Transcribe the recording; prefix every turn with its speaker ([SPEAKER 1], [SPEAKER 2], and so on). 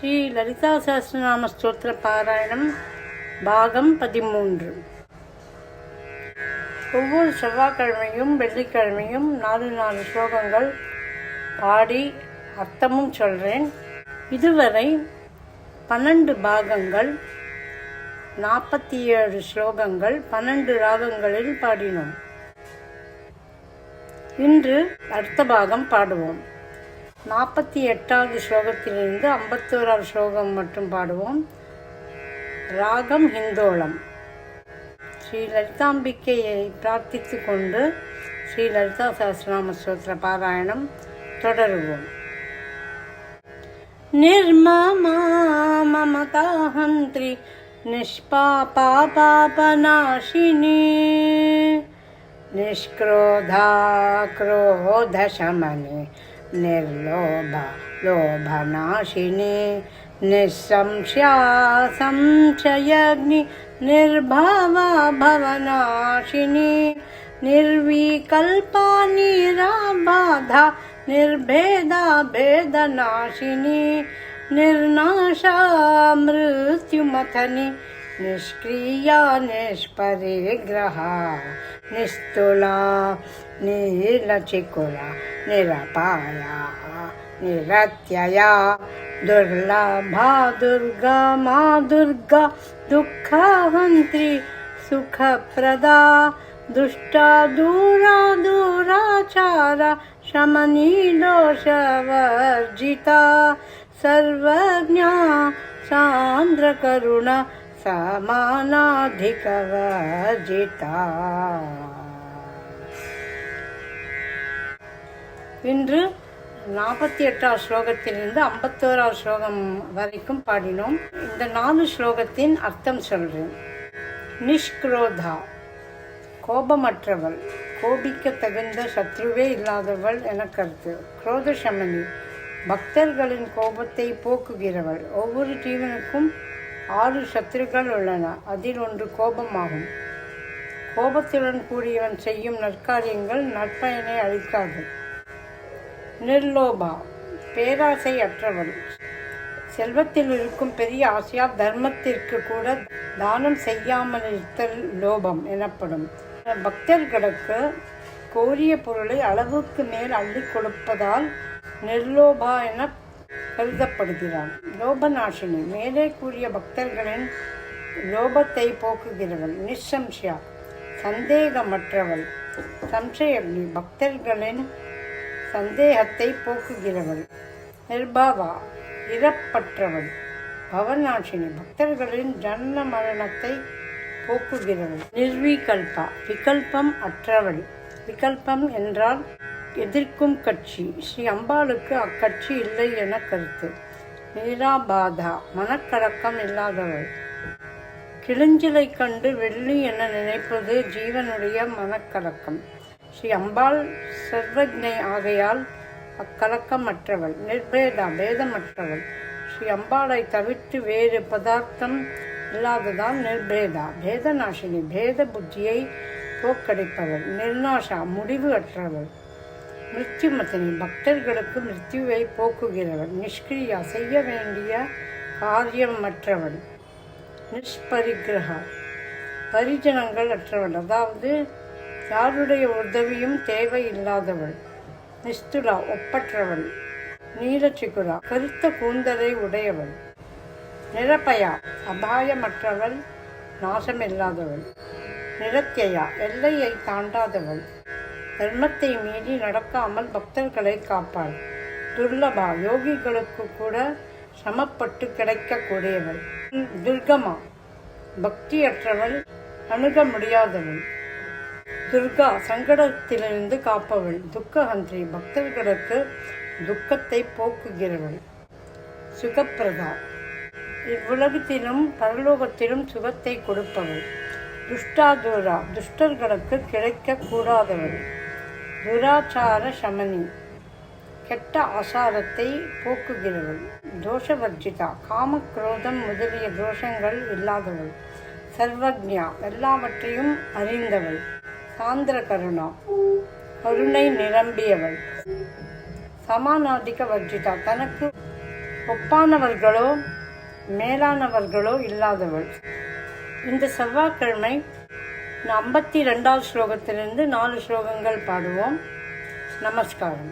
[SPEAKER 1] ஸ்ரீ லலிதா சஹஸ்ரநாம ஸ்தோத்திர பாராயணம் பாகம் 13. ஒவ்வொரு செவ்வாய்க்கிழமையும் வெள்ளிக்கிழமையும் 4 ஸ்லோகங்கள் பாடி அர்த்தமும் சொல்கிறேன். இதுவரை 12 பாகங்கள் 47 ஸ்லோகங்கள் 12 ராகங்களில் பாடினோம். இன்று அடுத்த பாகம் பாடுவோம். 48வது ஸ்லோகத்திலிருந்து 51வது ஸ்லோகம் மட்டும் பாடுவோம். ராகம் ஹிந்தோளம். ஸ்ரீ லலிதாம்பிகையை பிரார்த்தித்து கொண்டு ஸ்ரீ லலிதா சஹஸ்ரநாம ஸ்தோத்திர பாராயணம் தொடருவோம். நிர்மமா மமதாஹந்த்ரி நிஷ்பாபா பாபநாசினி நிஷ்க்ரோதா क्रोधशमने निर्लोभा लोभनाशिनी निस्संशया संशयग्नि निर्भवा भवनाशिनी निर्विकल्पा निराबाधा निर्भेदा भेदनाशिनी निर्नाशा मृत्युमथनि निष्क्रिया निष्परिग्रहा निस्तुला नीलचिकुला निरपाया निरत्यया दुर्लभा दुर्गा मा दुर्गा दुःखहन्त्री सुखप्रदा दुष्टा दूरा दूराचारा शमनी दोषवर्जिता सर्वज्ञा सान्द्रकरुणा समानाधिकवर्जिता. இன்று 48வது ஸ்லோகத்திலிருந்து 51வது ஸ்லோகம் வரைக்கும் பாடினோம். இந்த 4 ஸ்லோகத்தின் அர்த்தம் சொல்றேன். நிஷ்க்ரோதா, கோபமற்றவள், கோபிக்க தகுந்த சத்ருவே இல்லாதவள் என கருத்து. குரோதசமனி, பக்தர்களின் கோபத்தை போக்குகிறவள். ஒவ்வொரு ஜீவனுக்கும் 6 சத்துருக்கள் உள்ளன. அதில் ஒன்று கோபமாகும். கோபத்துடன் கூடியவன் செய்யும் நற்காரியங்கள் நற்பயனை அளிக்காது. நிர்லோபா, பேராசை அற்றவள். செல்வத்தில் இருக்கும் பெரிய ஆசையால் தர்மத்திற்கு கூட தானம் செய்யாமல் இருத்தல் லோபம் எனப்படும். பக்தர்களுக்கு கோரிய பொருளை அளவுக்கு மேல் அள்ளி கொடுப்பதால் நிர்லோபா என கருதப்படுகிறாள். லோபநாசினி, மேலே கூறிய பக்தர்களின் லோபத்தை போக்குகிறவள். நிசம்சயா, சந்தேகமற்றவள். சம்சயக்னி, பக்தர்களின் சந்தேகத்தை போக்குகிறவள். நிர்பாவா, இறப்பற்றவள். பவநாசினி, பக்தர்களின் ஜன்ம மரணத்தை போக்குகிறவள். நிர்விகல்பா, விகல்பம் அற்றவள். விகல்பம் என்றால் எதிர்க்கும் கட்சி. ஸ்ரீ அம்பாளுக்கு அக்கட்சி இல்லை என கருத்து. நீராபாதா, மனக்கலக்கம் இல்லாதவள். கிளிஞ்சிலை கண்டு வெள்ளி என நினைப்பது ஜீவனுடைய மனக்கலக்கம். ஸ்ரீ அம்பாள் சர்வஜ்ஞை ஆகையால் அக்கலக்கமற்றவள். நிர்பேதா, பேதமற்றவள். ஸ்ரீ அம்பாளை தவிர்த்து வேறு பதார்த்தம் இல்லாததால் நிர்பேதா. பேதநாசினி, பேத புத்தியை போக்கடிப்பவள். நிர்நாஷா, முடிவு அற்றவள். மிருத்யுமதினி, பக்தர்களுக்கு மிருத்யுவை போக்குகிறவள். நிஷ்கிரியா, செய்ய வேண்டிய காரியமற்றவள். நிஷ்பரிகிரகா, பரிஜனங்கள் அற்றவள், அதாவது யாருடைய உதவியும் தேவையில்லாதவள். நிஸ்துலா, ஒப்பற்றவள். நீலச்சிகுரா, கருத்த கூந்தலை உடையவள். நிரபயா, அபாயமற்றவள், நாசமில்லாதவள். நிரத்யா, எல்லையை தாண்டாதவள். தர்மத்தை மீறி நடக்காமல் பக்தர்களை காப்பாள். துர்லபா, யோகிகளுக்கு கூட சமப்பட்டு கிடைக்கக்கூடியவள். துர்கமா, பக்தியற்றவள், அணுக முடியாதவள். துர்கா, சங்கடத்திலிருந்து காப்பவள். துக்கஹந்திரி, பக்தர்களுக்கு துக்கத்தை போக்குகிறவள். சுகப்பிரதா, இவ்வுலகத்திலும் பரலோகத்திலும் சுகத்தை கொடுப்பவள். துஷ்டாதூரா, துஷ்டர்களுக்கு கிடைக்க கூடாதவள். துராச்சார சமனி, கெட்ட ஆசாரத்தை போக்குகிறவள். தோஷவர்ஜிதா, காமக்ரோதம் முதலிய தோஷங்கள் இல்லாதவள். சர்வஜ்ஞா, எல்லாவற்றையும் அறிந்தவள். சாந்திர கருணா, கருணை நிரம்பியவள். சமானாதிக வர்ஜிதா, தனக்கு ஒப்பானவர்களோ மேலானவர்களோ இல்லாதவள். இந்த செவ்வாய்க்கிழமை 52வது ஸ்லோகத்திலிருந்து 4 ஸ்லோகங்கள் பாடுவோம். நமஸ்காரம்.